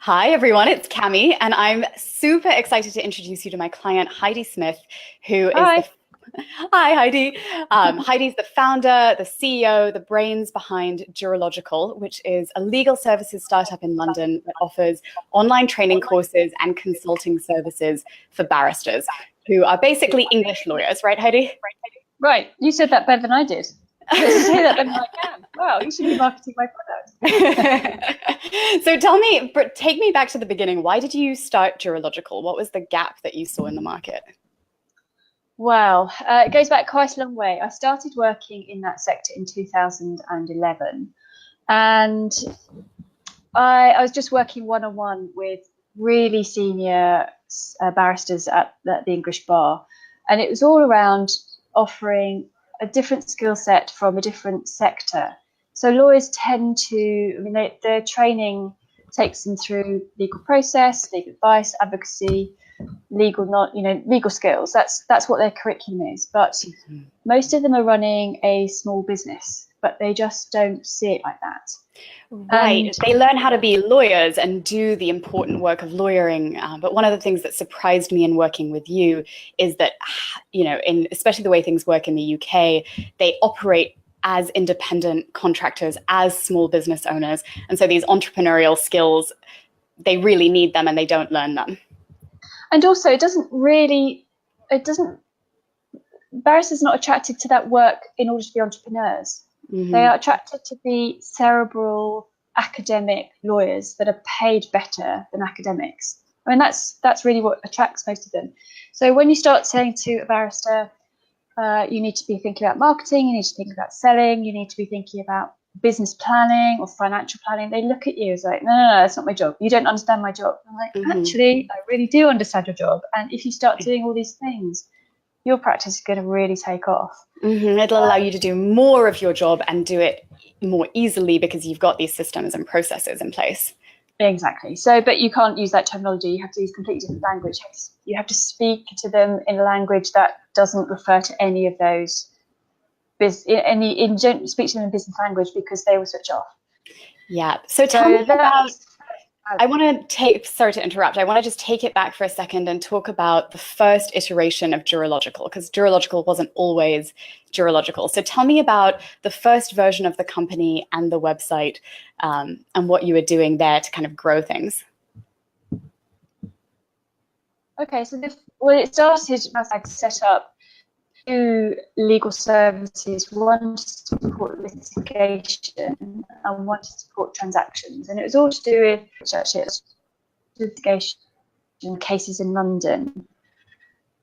Hi, everyone. It's Cami, and I'm super excited to introduce you to my client, Heidi Smith, who is the. Hi. Hi, Heidi. Heidi's the founder, the CEO, the brains behind Jurilogical, which is a legal services startup in London that offers online training courses and consulting services for barristers who are basically English lawyers, right, Heidi? Right, you said that better than I did. You say that better than I can. Wow, you should be marketing my product. So take me back to the beginning. Why did you start Jurilogical? What was the gap that you saw in the market? Wow, it goes back quite a long way. I started working in that sector in 2011, and I was just working one-on-one with really senior barristers at the English bar, and it was all around offering a different skill set from a different sector. So lawyers tend to, their training takes them through legal process, legal advice, advocacy, legal skills. That's what their curriculum is. But most of them are running a small business, but they just don't see it like that. Right. And They learn how to be lawyers and do the important work of lawyering. But one of the things that surprised me in working with you is that, especially the way things work in the UK, they operate as independent contractors, as small business owners. And so these entrepreneurial skills, they really need them and they don't learn them. and also it doesn't barristers are not attracted to that work in order to be entrepreneurs. They are attracted to be cerebral academic lawyers that are paid better than academics. I mean, that's really what attracts most of them. So when you start saying to a barrister, you need to be thinking about marketing, you need to think about selling, you need to be thinking about business planning or financial planning, they look at you as like, no, that's not my job. You don't understand my job. I'm like, actually, I really do understand your job. And if you start doing all these things, your practice is going to really take off. It'll allow you to do more of your job and do it more easily because you've got these systems and processes in place. Exactly. So, but you can't use that terminology. You have to use completely different language. You have to speak to them in a language that doesn't refer to any of those. Speak to them in business language because they will switch off. Yeah. So tell me about. Sorry to interrupt. I want to just take it back for a second and talk about the first iteration of Jurilogical, because Jurilogical wasn't always Jurilogical. So tell me about the first version of the company and the website, and what you were doing there to kind of grow things. Okay, so when it started, I set up two legal services, one to support litigation and one to support transactions. And it was all to do with litigation cases in London,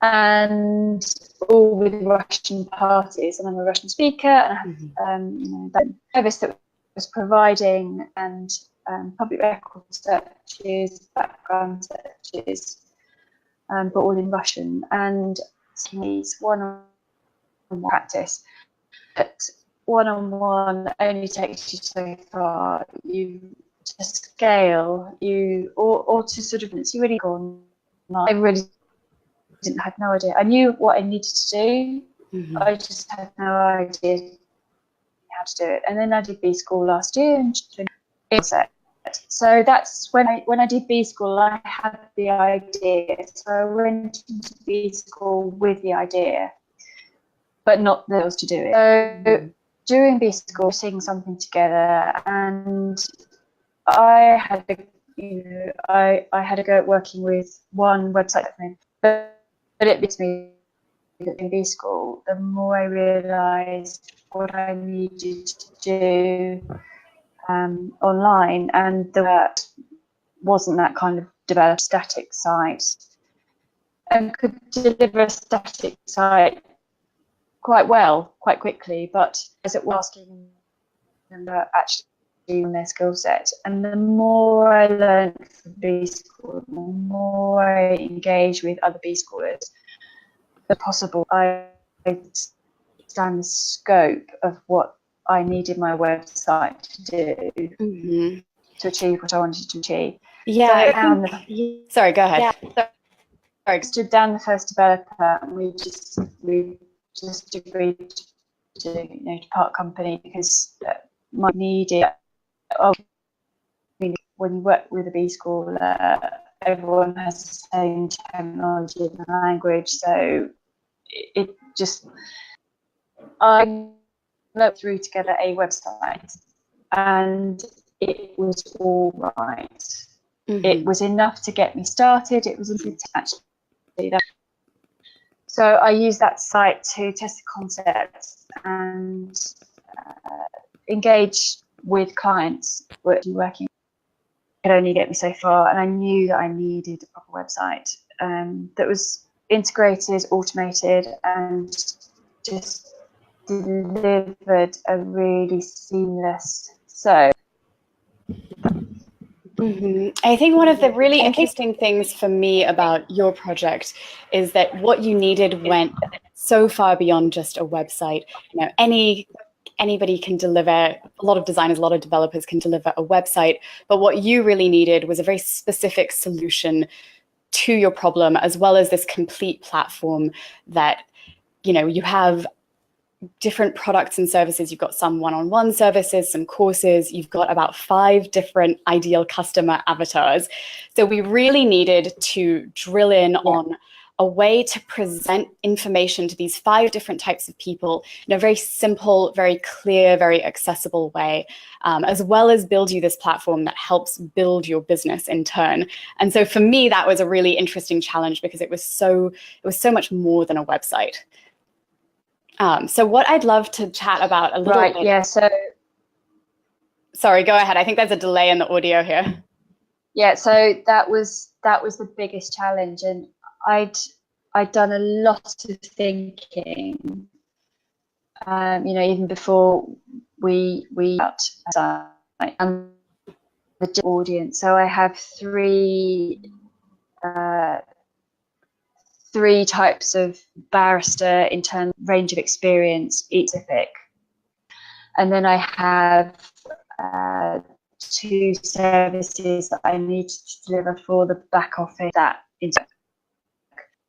and all with Russian parties. And I'm a Russian speaker, and I have that service that was providing and public record searches, background searches, but all in Russian. And it's one-on-one practice, but one-on-one only takes you so far. You to scale, or to sort of, it's really gone. I really had no idea. I knew what I needed to do. I just had no idea how to do it. And then I did B school last year, and so that's when I did B school, I had the idea. So I went into B school with the idea, but not the skills to do it. So during B school, seeing something together, and I had I had a go at working with one website, but it beats me in B school. The more I realised what I needed to do online, and that wasn't that kind of developed static site, and could deliver a static site quite well, quite quickly, but as it was asking them actually in their skill set. And the more I learned from B school, the more I engaged with other B schoolers, the possible I understand the scope of what I needed my website to do to achieve what I wanted to achieve. Yeah. Sorry, go ahead. Yeah, sorry, stood down the first developer, and we just agreed to part company because my needed when you work with a B school, everyone has the same terminology and language, so it just, I threw together a website, and it was all right. It was enough to get me started. It was easy to actually do that. So I used that site to test the concept and engage with clients working could only get me so far, and I knew that I needed a proper website that was integrated, automated, and just delivered a really seamless. So I think one of the really interesting things for me about your project is that what you needed went so far beyond just a website. You know, anybody can deliver, a lot of designers, a lot of developers can deliver a website, but what you really needed was a very specific solution to your problem, as well as this complete platform that, you know, you have different products and services. You've got some one-on-one services, some courses. You've got about 5 different ideal customer avatars. So we really needed to drill in on a way to present information to these 5 different types of people in a very simple, very clear, very accessible way, as well as build you this platform that helps build your business in turn. And so for me, that was a really interesting challenge, because it was so much more than a website. So what I'd love to chat about a little bit. Yeah. So sorry, go ahead. I think there's a delay in the audio here. Yeah. So that was the biggest challenge, and I'd done a lot of thinking. You know, even before we and the audience. So I have three types of barrister in terms of range of experience, each specific. And then I have 2 services that I need to deliver for the back office.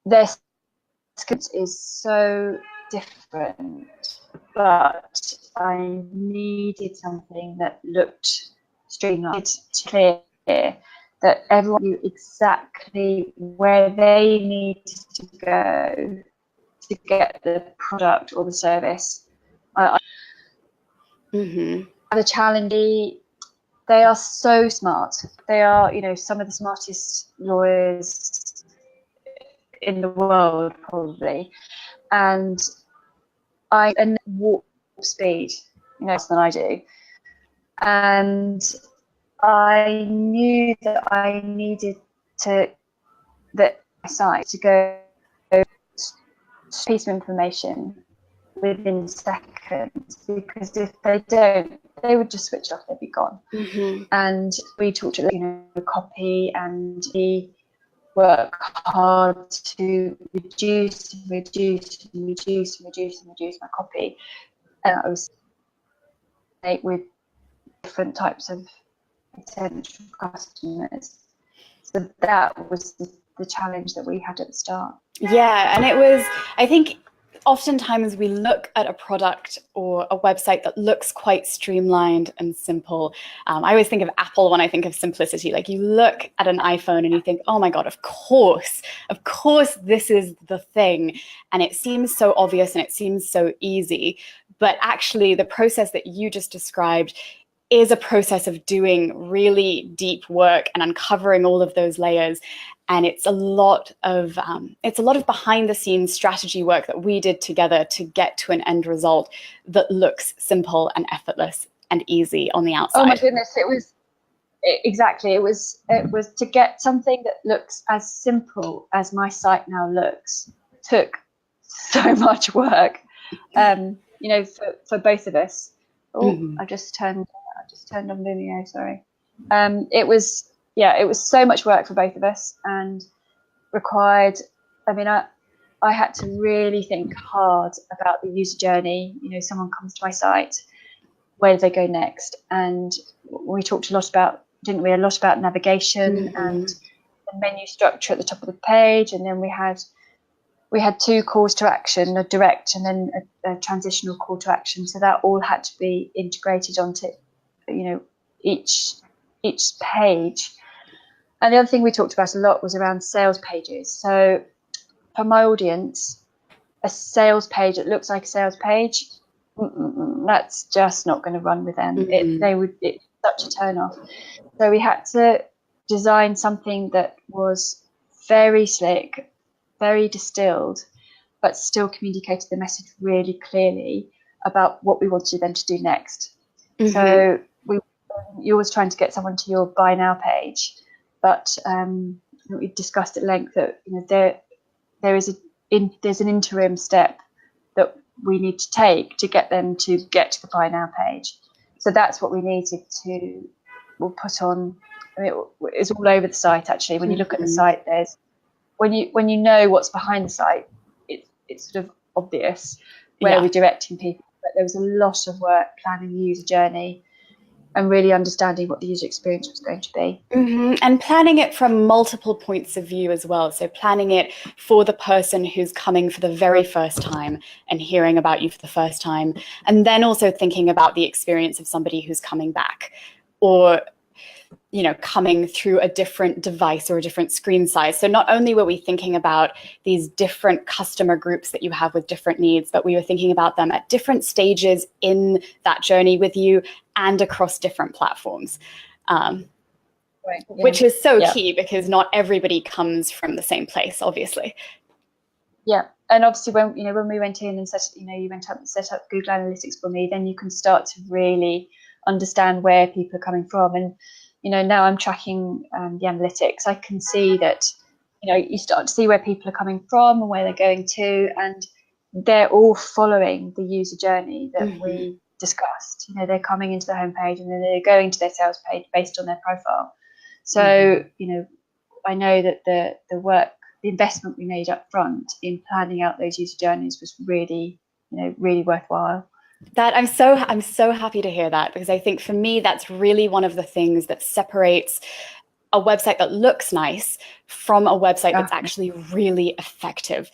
Their script is so different, but I needed something that looked streamlined, clear, that everyone knew exactly where they needed to go to get the product or the service. The challenge, they are so smart. They are, you know, some of the smartest lawyers in the world, probably. And I warp speed, you know, less than I do. And I knew that I needed that site to go piece of information within seconds, because if they don't, they would just switch off, they'd be gone. And we talked about, you know, copy, and we work hard to reduce my copy. And I was with different types of potential customers. So that was the challenge that we had at the start. Yeah, and it was, I think, oftentimes we look at a product or a website that looks quite streamlined and simple. I always think of Apple when I think of simplicity. Like, you look at an iPhone and you think, oh my God, of course, this is the thing. And it seems so obvious and it seems so easy. But actually, the process that you just described is a process of doing really deep work and uncovering all of those layers. And it's a lot of behind the scenes strategy work that we did together to get to an end result that looks simple and effortless and easy on the outside. Oh my goodness, it was to get something that looks as simple as my site now looks, took so much work, you know, for both of us. I just turned on Vimeo, sorry. It was so much work for both of us, and required, I mean, I had to really think hard about the user journey. You know, someone comes to my site, where do they go next? And we talked a lot about navigation and the menu structure at the top of the page, and then we had 2 calls to action, a direct and then a transitional call to action. So that all had to be integrated onto, you know, each each page. And the other thing we talked about a lot was around sales pages. So for my audience, a sales page that looks like a sales page, that's just not going to run with them. It's such a turn off. So we had to design something that was very slick, very distilled, but still communicated the message really clearly about what we wanted them to do next. So you're always trying to get someone to your buy now page, but we discussed at length that there's an interim step that we need to take to get them to get to the buy now page. So that's what we needed to put on. I mean, it's all over the site actually. When you look at the site, there's when you know what's behind the site, it's sort of obvious where we're directing people. But there was a lot of work planning the user journey and really understanding what the user experience was going to be. And planning it from multiple points of view as well. So planning it for the person who's coming for the very first time and hearing about you for the first time. And then also thinking about the experience of somebody who's coming back, or coming through a different device or a different screen size. So not only were we thinking about these different customer groups that you have with different needs, but we were thinking about them at different stages in that journey with you and across different platforms, which is so key, because not everybody comes from the same place, obviously. Yeah, and obviously when we went in and you went up and set up Google Analytics for me, then you can start to really understand where people are coming from. And now I'm tracking the analytics. I can see that, you start to see where people are coming from and where they're going to, and they're all following the user journey that we discussed. They're coming into the homepage and then they're going to their sales page based on their profile. So, I know that the work, the investment we made up front in planning out those user journeys was really, really worthwhile. That I'm so happy to hear that, because I think for me that's really one of the things that separates a website that looks nice from a website that's actually really effective.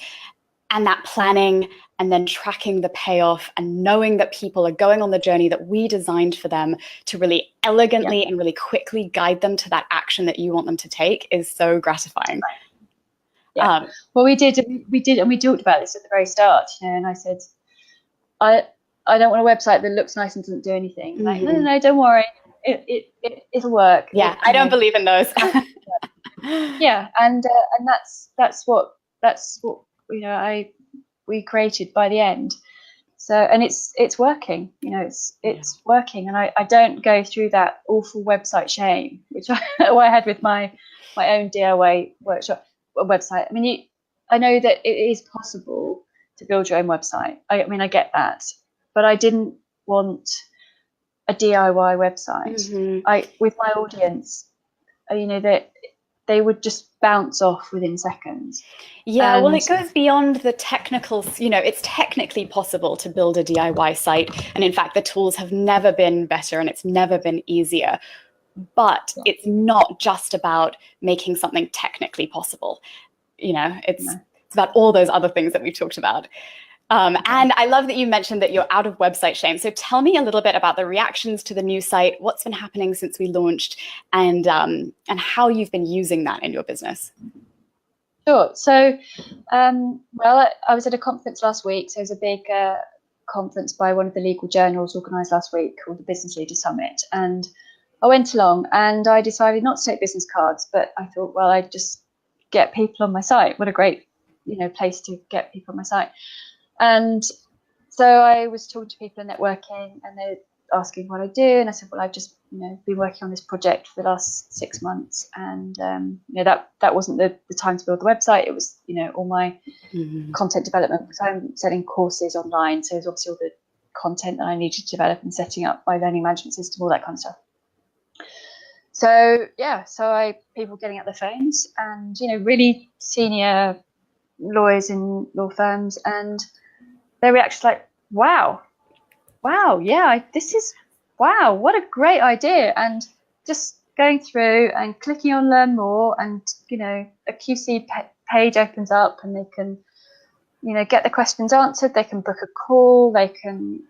And that planning and then tracking the payoff and knowing that people are going on the journey that we designed for them to really elegantly and really quickly guide them to that action that you want them to take is so gratifying. Yeah. Well, we did, and we talked about this at the very start, and I said, I don't want a website that looks nice and doesn't do anything. Like, no, don't worry, it'll work. Yeah, I don't believe in those. Yeah, and that's what we created by the end. So, and it's working. It's working, and I don't go through that awful website shame, which I had with my own DIY website. I mean, I know that it is possible to build your own website. I mean, I get that, but I didn't want a DIY website. With my audience, that they would just bounce off within seconds. Yeah, well, it goes beyond the technical. It's technically possible to build a DIY site, and in fact, the tools have never been better, and it's never been easier. But it's not just about making something technically possible. It's about all those other things that we've talked about. And I love that you mentioned that you're out of website shame. So tell me a little bit about the reactions to the new site, what's been happening since we launched, and how you've been using that in your business. Sure. So, well, I was at a conference last week. So it was a big conference by one of the legal journals organised last week called the Business Leader Summit. And I went along and I decided not to take business cards, but I thought, well, I'd just get people on my site. What a great, place to get people on my site. And so I was talking to people and networking, and they're asking what I do. And I said, well, I've just, been working on this project for the last 6 months. And, that wasn't the time to build the website. It was, all my content development, because I'm selling courses online. So there's obviously all the content that I needed to develop and setting up my learning management system, all that kind of stuff. So, people getting out their phones and, really senior lawyers in law firms, and their reactions like, wow, yeah, wow, what a great idea. And just going through and clicking on learn more, and, a QC page opens up and they can, get the questions answered. They can book a call, they can,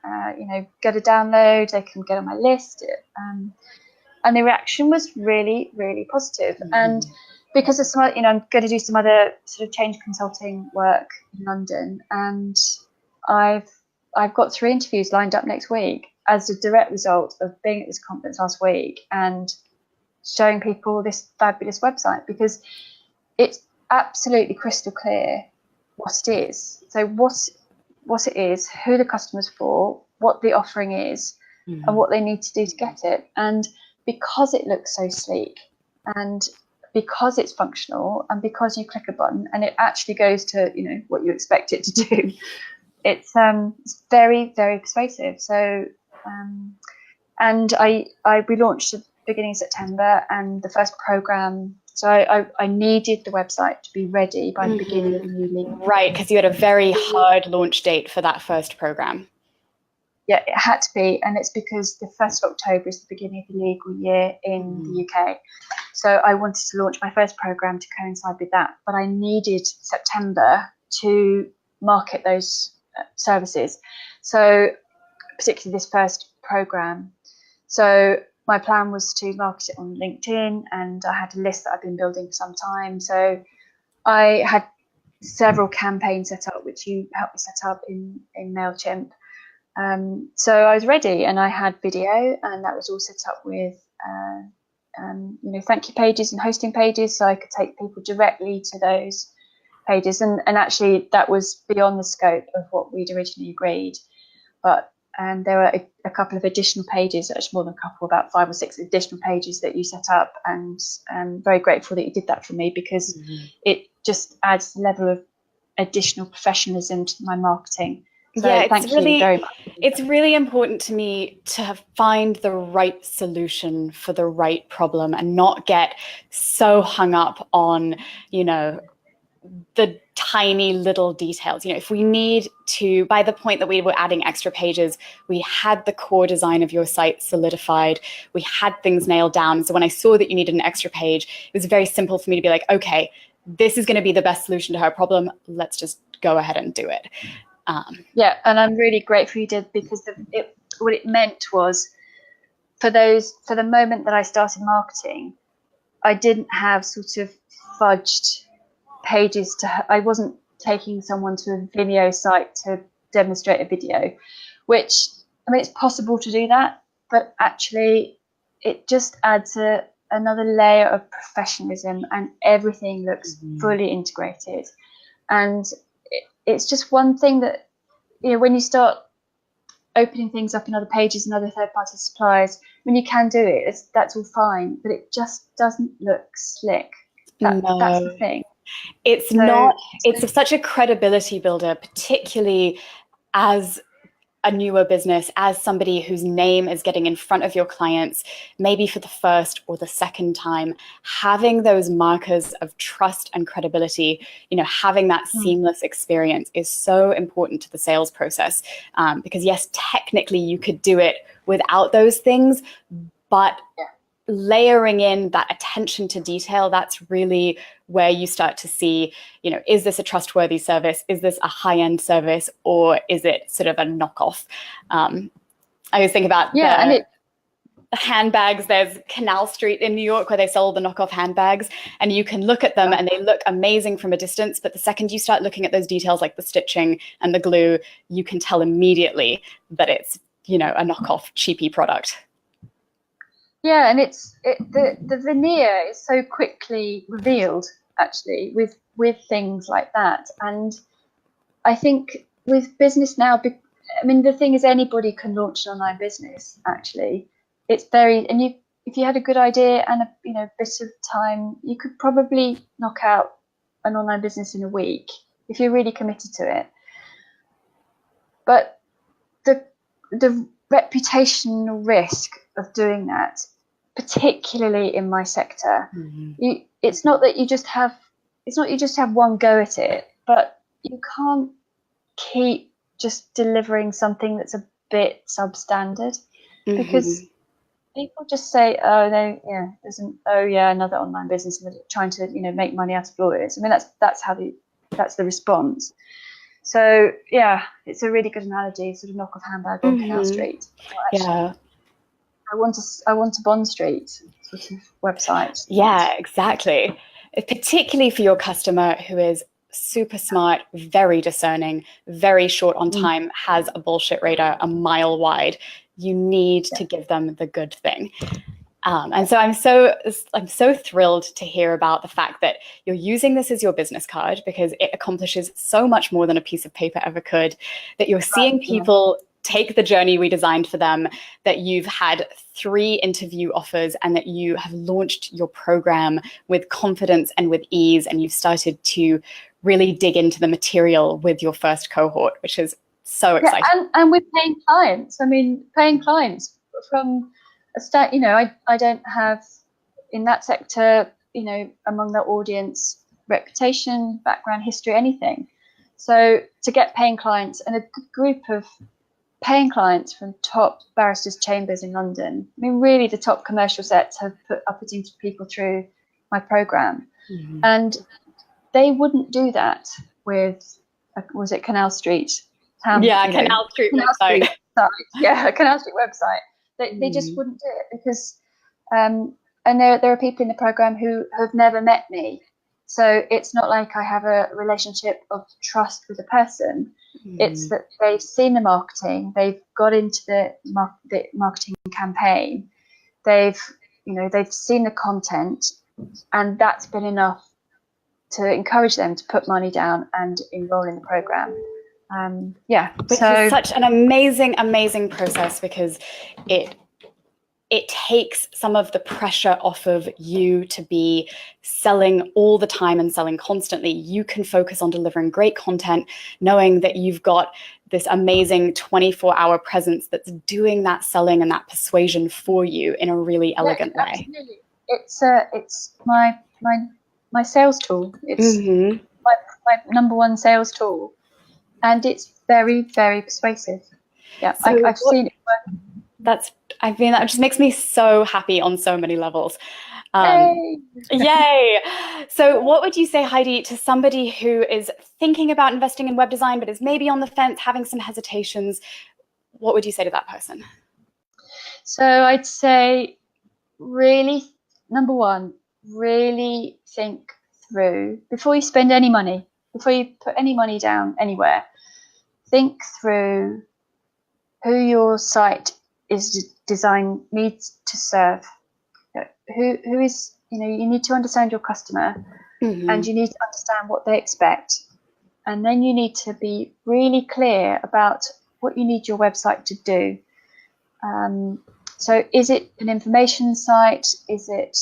get a download, they can get on my list. And the reaction was really, really positive. And because of some, I'm going to do some other sort of change consulting work in London, and I've got 3 interviews lined up next week as a direct result of being at this conference last week and showing people this fabulous website, because it's absolutely crystal clear what it is. So what it is, who the customer's for, what the offering is, and what they need to do to get it. And because it looks so sleek, and because it's functional, and because you click a button and it actually goes to what you expect it to do, it's very, very persuasive. So and we launched at the beginning of September, and the first program. So I needed the website to be ready by the beginning of the new league. Right, because you had a very hard launch date for that first program. Yeah, it had to be, and it's because the 1st of October is the beginning of the legal year in the UK. So I wanted to launch my first program to coincide with that, but I needed September to market those services. So particularly this first program. So my plan was to market it on LinkedIn, and I had a list that I've been building for some time. So I had several campaigns set up, which you helped me set up in MailChimp. So I was ready, and I had video, and that was all set up with thank you pages and hosting pages, so I could take people directly to those pages. And actually that was beyond the scope of what we'd originally agreed, but there were a couple of additional pages, actually more than a couple, about 5 or 6 additional pages that you set up, and I'm very grateful that you did that for me, because it just adds a level of additional professionalism to my marketing. So yeah, thank you very much. It's really important to me to find the right solution for the right problem, and not get so hung up on, the tiny little details. If we need to, by the point that we were adding extra pages, we had the core design of your site solidified, we had things nailed down. So when I saw that you needed an extra page, it was very simple for me to be like, okay, this is going to be the best solution to her problem. Let's just go ahead and do it. Yeah, and I'm really grateful you did, because what it meant was, for the moment that I started marketing, I didn't have sort of fudged pages I wasn't taking someone to a Vimeo site to demonstrate a video, which, it's possible to do that, but actually it just adds another layer of professionalism, and everything looks fully integrated. And it's just one thing that, when you start opening things up in other pages and other third-party suppliers, when you can do it, that's all fine, but it just doesn't look slick. That's the thing. It's such a credibility builder, particularly as a newer business, as somebody whose name is getting in front of your clients, maybe for the first or the second time. Having those markers of trust and credibility, having that seamless experience is so important to the sales process. Because yes, technically you could do it without those things, but layering in that attention to detail, that's really where you start to see, is this a trustworthy service? Is this a high-end service, or is it sort of a knockoff? I always think about the handbags. There's Canal Street in New York where they sell the knockoff handbags, and you can look at them and they look amazing from a distance, but the second you start looking at those details, like the stitching and the glue, you can tell immediately that it's, a knockoff cheapy product. Yeah, and the veneer is so quickly revealed, actually, with things like that. And I think with business now, the thing is, anybody can launch an online business. Actually, it's if you had a good idea and a bit of time, you could probably knock out an online business in a week if you're really committed to it. But the reputational risk of doing that, particularly in my sector, it's not you just have one go at it, but you can't keep just delivering something that's a bit substandard, because people just say, oh no, another online business trying to make money out of lawyers. That's the response. So yeah, it's a really good analogy, sort of knockoff handbag on Canal Street. Yeah. I want a Bond Street sort of website. Yeah, exactly. Particularly for your customer who is super smart, very discerning, very short on time, has a bullshit radar a mile wide. You need to give them the good thing. And so I'm so thrilled to hear about the fact that you're using this as your business card, because it accomplishes so much more than a piece of paper ever could, that you're seeing people take the journey we designed for them, that you've had 3 interview offers, and that you have launched your program with confidence and with ease, and you've started to really dig into the material with your first cohort, which is so exciting. Yeah, and we're paying clients. I mean, paying clients from a start. I don't have in that sector, among the audience, reputation, background, history, anything. So to get paying clients and a good group of paying clients from top barristers' chambers in London. I mean, really, the top commercial sets are putting people through my program, and they wouldn't do that with, was it Canal Street? Canal Street website. Yeah, Canal Street website. They just wouldn't do it because, and there are people in the program who have never met me. So it's not like I have a relationship of trust with a person. It's that they've seen the marketing, they've got into the marketing campaign, they've seen the content, and that's been enough to encourage them to put money down and enroll in the program. Which is such an amazing process, because it takes some of the pressure off of you to be selling all the time and selling constantly. You can focus on delivering great content, knowing that you've got this amazing 24-hour presence that's doing that selling and that persuasion for you in a really elegant way. Absolutely. It's my sales tool. It's my number one sales tool, and it's very, very persuasive. Yeah, so I've seen it work. That just makes me so happy on so many levels. Yay! So what would you say, Heidi, to somebody who is thinking about investing in web design but is maybe on the fence, having some hesitations? What would you say to that person? So I'd say, really, number one, really think through before you spend any money, before you put any money down anywhere. Think through who your site is designed needs to serve. Who is, you need to understand your customer, and you need to understand what they expect, and then you need to be really clear about what you need your website to do. So is it an information site? Is it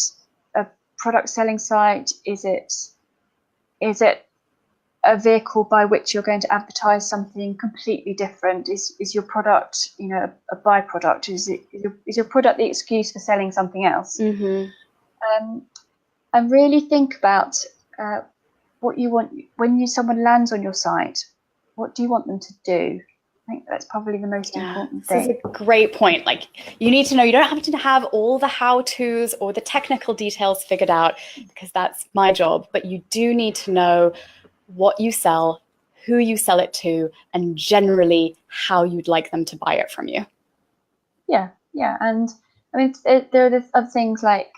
a product selling site? Is it a vehicle by which you're going to advertise something completely different? Is your product, a byproduct? Is your product the excuse for selling something else? And really think about what you want when someone lands on your site. What do you want them to do? I think that's probably the most important thing. This is a great point. Like, you need to know, you don't have to have all the how-tos or the technical details figured out, because that's my job, but you do need to know what you sell, who you sell it to, and generally how you'd like them to buy it from you. Yeah. And I mean, there are other things like,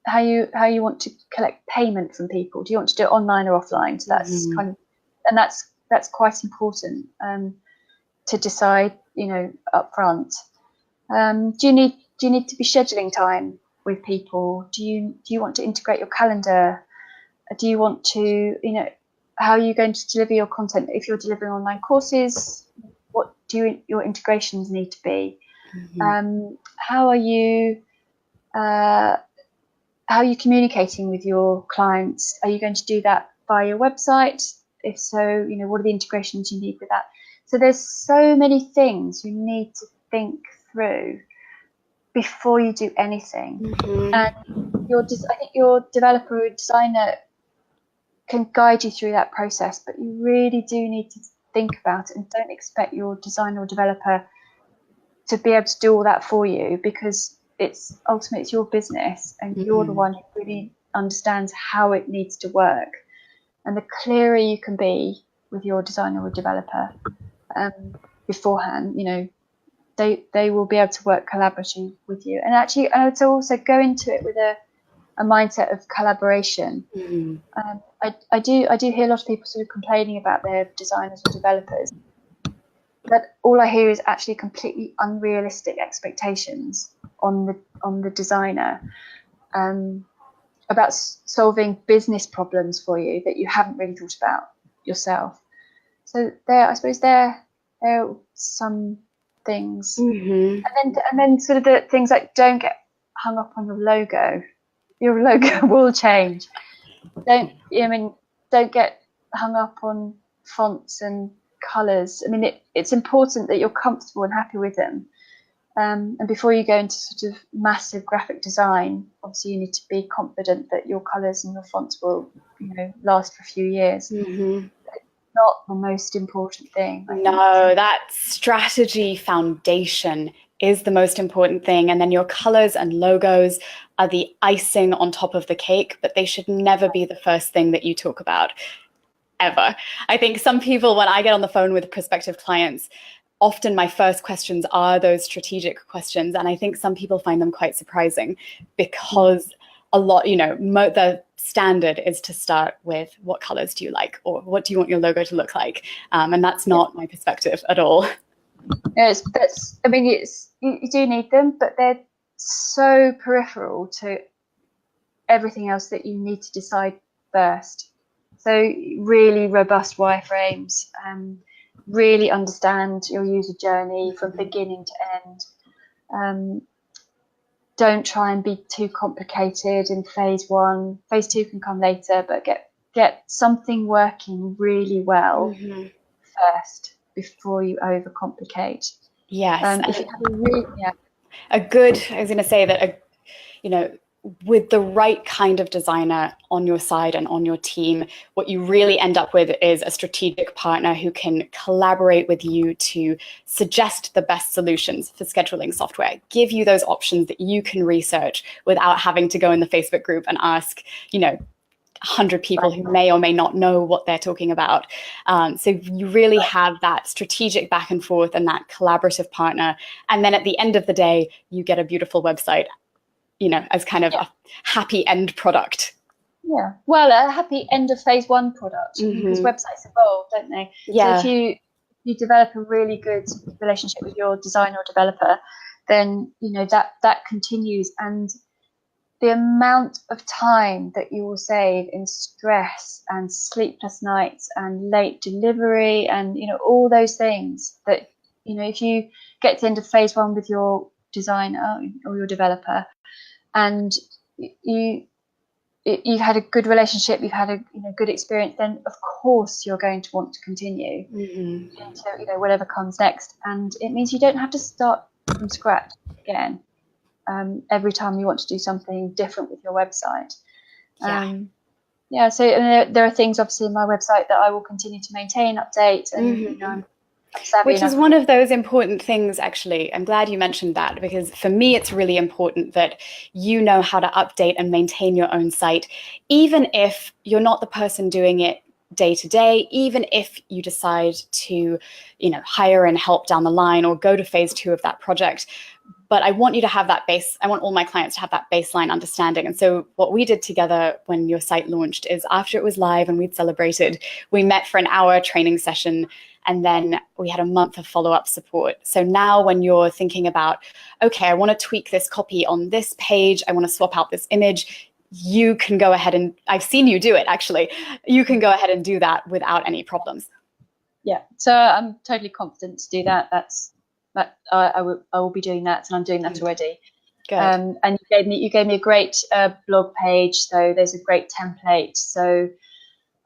how you want to collect payment from people. Do you want to do it online or offline? So that's that's quite important to decide, up front. Do you need to be scheduling time with people? Do you want to integrate your calendar? Do you want to, how are you going to deliver your content? If you're delivering online courses, what do your integrations need to be? How are you communicating with your clients? Are you going to do that via your website? If so, what are the integrations you need with that? So there's so many things you need to think through before you do anything. And I think your developer or designer can guide you through that process, but you really do need to think about it, and don't expect your designer or developer to be able to do all that for you, because ultimately it's your business, and you're the one who really understands how it needs to work. And the clearer you can be with your designer or developer beforehand, they will be able to work collaboratively with you, and actually to also go into it with a mindset of collaboration. I do hear a lot of people sort of complaining about their designers or developers, but all I hear is actually completely unrealistic expectations on the designer, about solving business problems for you that you haven't really thought about yourself. So I suppose there are some things, and then sort of the things like, don't get hung up on your logo. Your logo will change. Don't get hung up on fonts and colours. I mean, it's important that you're comfortable and happy with them. And before you go into sort of massive graphic design, obviously you need to be confident that your colours and your fonts will, last for a few years. Not the most important thing. No, that strategy foundation is the most important thing. And then your colors and logos are the icing on top of the cake, but they should never be the first thing that you talk about, ever. I think some people, when I get on the phone with prospective clients, often my first questions are those strategic questions. And I think some people find them quite surprising, because a lot, the standard is to start with, what colors do you like, or what do you want your logo to look like? And that's not my perspective at all. You do need them, but they're so peripheral to everything else that you need to decide first. So really robust wireframes, really understand your user journey from beginning to end. Don't try and be too complicated in phase one. Phase two can come later, but get something working really well first before you overcomplicate. Yes. If you have I was going to say that, with the right kind of designer on your side and on your team, what you really end up with is a strategic partner who can collaborate with you to suggest the best solutions for scheduling software, give you those options that you can research without having to go in the Facebook group and ask, 100 people who may or may not know what they're talking about. So you really have that strategic back and forth and that collaborative partner. And then at the end of the day, you get a beautiful website, as kind of a happy end product. Yeah, well, a happy end of phase one product, because websites evolve, don't they? Yeah. So if you develop a really good relationship with your designer or developer, then that continues, and the amount of time that you will save in stress and sleepless nights and late delivery and all those things that if you get to the end of phase one with your designer or your developer, and you had a good relationship, you've had a good experience, then of course you're going to want to continue into whatever comes next, and it means you don't have to start from scratch again every time you want to do something different with your website. So there are things obviously in my website that I will continue to maintain, update, and which is one of those important things, actually. I'm glad you mentioned that, because for me, it's really important that you know how to update and maintain your own site, even if you're not the person doing it day to day, even if you decide to, hire and help down the line or go to phase two of that project. But I want you to have that base. I want all my clients to have that baseline understanding. And so what we did together when your site launched is, after it was live and we'd celebrated, we met for an hour training session, and then we had a month of follow-up support. So now when you're thinking about, okay, I want to tweak this copy on this page, I want to swap out this image, you can go ahead and, I've seen you do it actually, you can go ahead and do that without any problems. Yeah, so I'm totally confident to do that. I will be doing that, and I'm doing that already. Good. And you gave me a great blog page, so there's a great template. So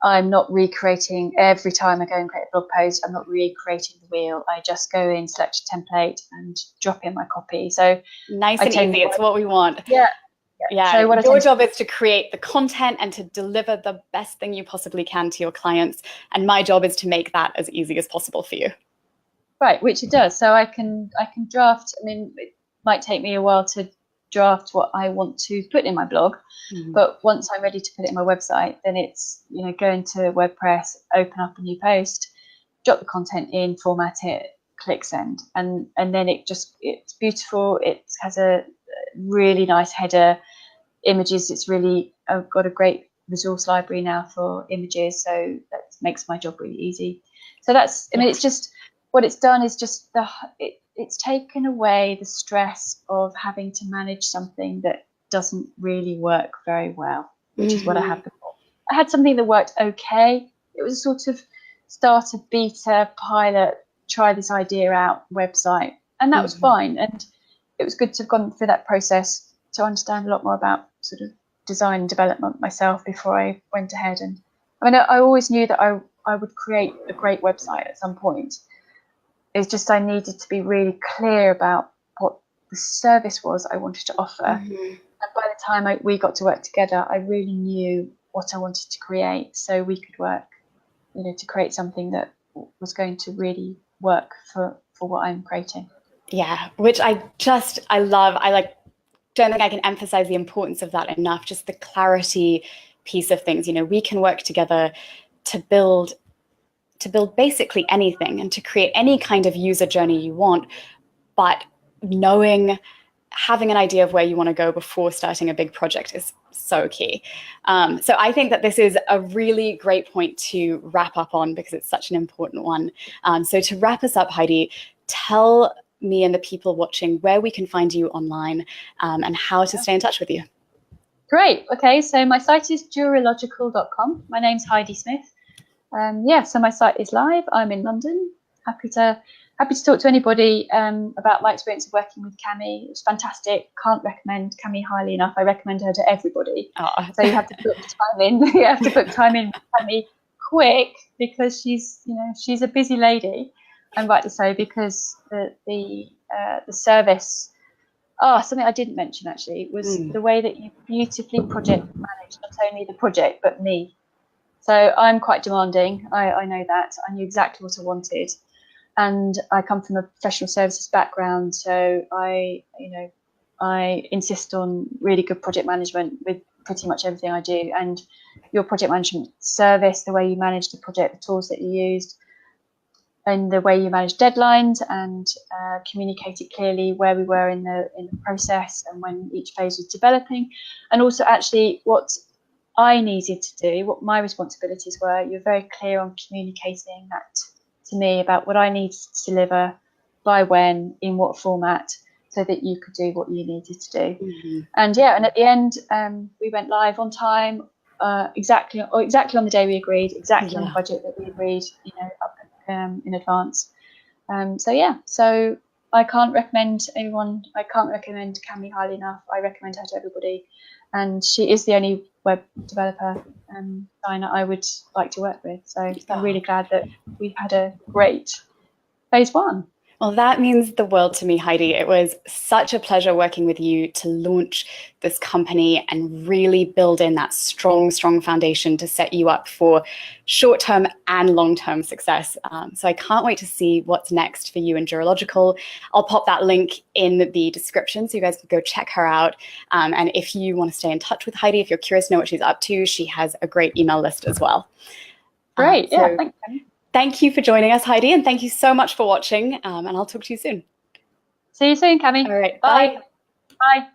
I'm not recreating every time I go and create a blog post. I'm not recreating the wheel. I just go in, select a template, and drop in my copy. So nice and easy. It's what we want. Yeah. So your job is to create the content and to deliver the best thing you possibly can to your clients, and my job is to make that as easy as possible for you. Right, which it does. So I can draft. I mean, it might take me a while to draft what I want to put in my blog, but once I'm ready to put it in my website, then it's go into WordPress, open up a new post, drop the content in, format it, click send, and then it's beautiful. It has a really nice header, images. It's really, I've got a great resource library now for images, so that makes my job really easy. So that's, I mean, it's just, what it's done is just it's taken away the stress of having to manage something that doesn't really work very well, which is what I had before. I had something that worked okay. It was a sort of starter, beta, pilot, try this idea out website, and that was fine. And it was good to have gone through that process to understand a lot more about sort of design and development myself before I went ahead. And I mean, I always knew that I would create a great website at some point. It's just I needed to be really clear about what the service was I wanted to offer. And by the time we got to work together, I really knew what I wanted to create, so we could work, you know, to create something that was going to really work for what I'm creating. Yeah, which I love. Don't think I can emphasize the importance of that enough. Just the clarity piece of things. You know, we can work together to build basically anything and to create any kind of user journey you want, but having an idea of where you want to go before starting a big project is so key. So I think that this is a really great point to wrap up on, because it's such an important one. So to wrap us up, Heidi, tell me and the people watching where we can find you online, and how to stay in touch with you. Great. Okay, so my site is jurilogical.com. My name's Heidi Smith. So my site is live. I'm in London. Happy to talk to anybody about my experience of working with Cami. It was fantastic. Can't recommend Cami highly enough. I recommend her to everybody. So you have to book time in. You have to book time in with Cami quick, because she's a busy lady, and rightly so, because the service. Something I didn't mention actually was the way that you beautifully project manage not only the project but me. So I'm quite demanding. I know that. I knew exactly what I wanted, and I come from a professional services background. So I insist on really good project management with pretty much everything I do. And your project management service, the way you manage the project, the tools that you used, and the way you manage deadlines, and communicated clearly where we were in the process and when each phase was developing, and also actually what I needed to do, what my responsibilities were. You're very clear on communicating that to me about what I needed to deliver, by when, in what format, so that you could do what you needed to do. And at the end, we went live on time, exactly on the day we agreed, exactly on the budget that we agreed, in advance. So I can't recommend Cami highly enough. I recommend her to everybody, and she is the only web developer designer I would like to work with. So I'm really glad that we've had a great phase one. Well, that means the world to me, Heidi. It was such a pleasure working with you to launch this company and really build in that strong foundation to set you up for short-term and long-term success. So I can't wait to see what's next for you in Jurilogical. I'll pop that link in the description so you guys can go check her out. And if you want to stay in touch with Heidi, if you're curious to know what she's up to, she has a great email list as well. Great. Thank you. Thank you for joining us, Heidi, and thank you so much for watching, and I'll talk to you soon. See you soon, Cami. All right, bye. Bye.